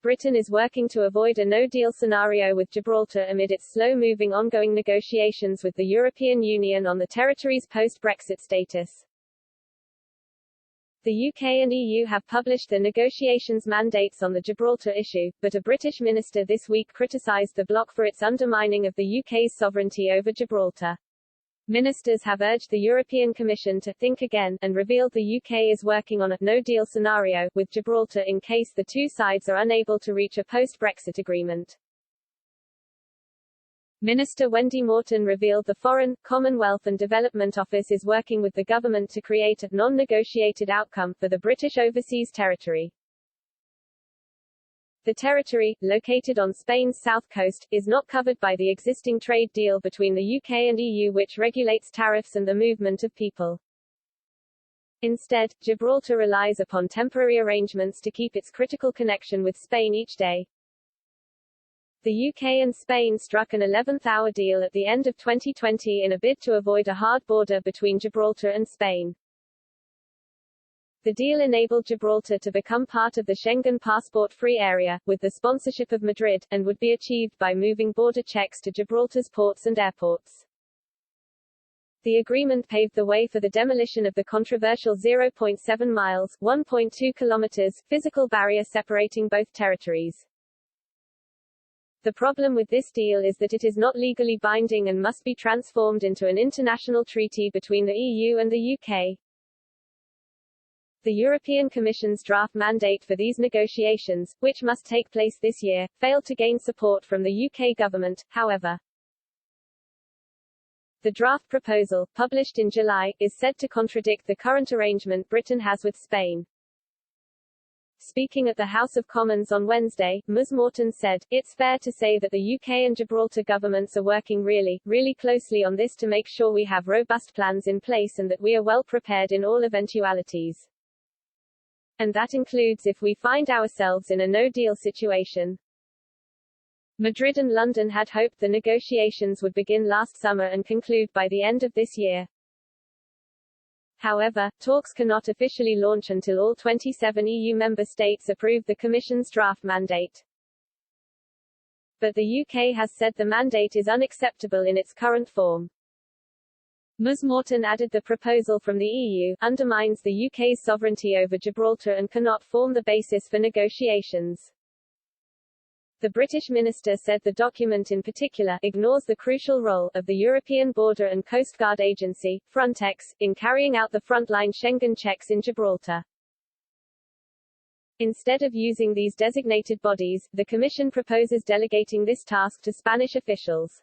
Britain is working to avoid a no-deal scenario with Gibraltar amid its slow-moving ongoing negotiations with the European Union on the territory's post-Brexit status. The UK and EU have published their negotiations mandates on the Gibraltar issue, but a British minister this week criticised the bloc for its undermining of the UK's sovereignty over Gibraltar. Ministers have urged the European Commission to think again, and revealed the UK is working on a no-deal scenario with Gibraltar in case the two sides are unable to reach a post-Brexit agreement. Minister Wendy Morton revealed the Foreign, Commonwealth and Development Office is working with the government to create a non-negotiated outcome for the British Overseas Territory. The territory, located on Spain's south coast, is not covered by the existing trade deal between the UK and EU which regulates tariffs and the movement of people. Instead, Gibraltar relies upon temporary arrangements to keep its critical connection with Spain each day. The UK and Spain struck an 11th-hour deal at the end of 2020 in a bid to avoid a hard border between Gibraltar and Spain. The deal enabled Gibraltar to become part of the Schengen passport-free area, with the sponsorship of Madrid, and would be achieved by moving border checks to Gibraltar's ports and airports. The agreement paved the way for the demolition of the controversial 0.7 miles (1.2 kilometers) physical barrier separating both territories. The problem with this deal is that it is not legally binding and must be transformed into an international treaty between the EU and the UK. The European Commission's draft mandate for these negotiations, which must take place this year, failed to gain support from the UK government, however. The draft proposal, published in July, is said to contradict the current arrangement Britain has with Spain. Speaking at the House of Commons on Wednesday, Ms Morton said, "It's fair to say that the UK and Gibraltar governments are working really closely on this to make sure we have robust plans in place and that we are well prepared in all eventualities. And that includes if we find ourselves in a no-deal situation." Madrid and London had hoped the negotiations would begin last summer and conclude by the end of this year. However, talks cannot officially launch until all 27 EU member states approve the Commission's draft mandate. But the UK has said the mandate is unacceptable in its current form. Ms Morton added the proposal from the EU undermines the UK's sovereignty over Gibraltar and cannot form the basis for negotiations. The British minister said the document in particular ignores the crucial role of the European Border and Coast Guard Agency, Frontex, in carrying out the frontline Schengen checks in Gibraltar. Instead of using these designated bodies, the Commission proposes delegating this task to Spanish officials.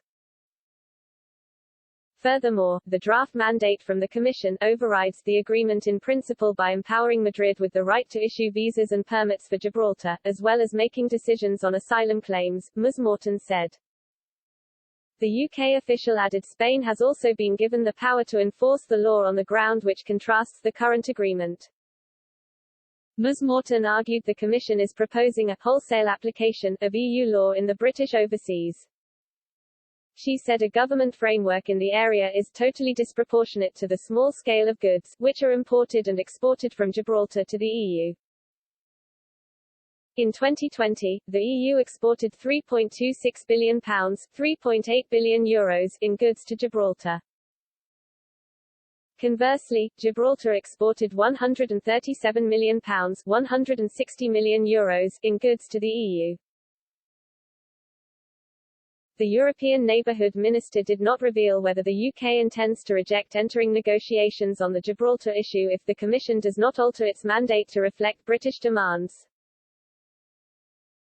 Furthermore, the draft mandate from the Commission overrides the agreement in principle by empowering Madrid with the right to issue visas and permits for Gibraltar, as well as making decisions on asylum claims, Ms Morton said. The UK official added Spain has also been given the power to enforce the law on the ground, which contrasts the current agreement. Ms Morton argued the Commission is proposing a wholesale application of EU law in the British overseas. She said a government framework in the area is totally disproportionate to the small scale of goods, which are imported and exported from Gibraltar to the EU. In 2020, the EU exported £3.26 billion, €3.8 billion in goods to Gibraltar. Conversely, Gibraltar exported £137 million, €160 million in goods to the EU. The European Neighbourhood Minister did not reveal whether the UK intends to reject entering negotiations on the Gibraltar issue if the Commission does not alter its mandate to reflect British demands.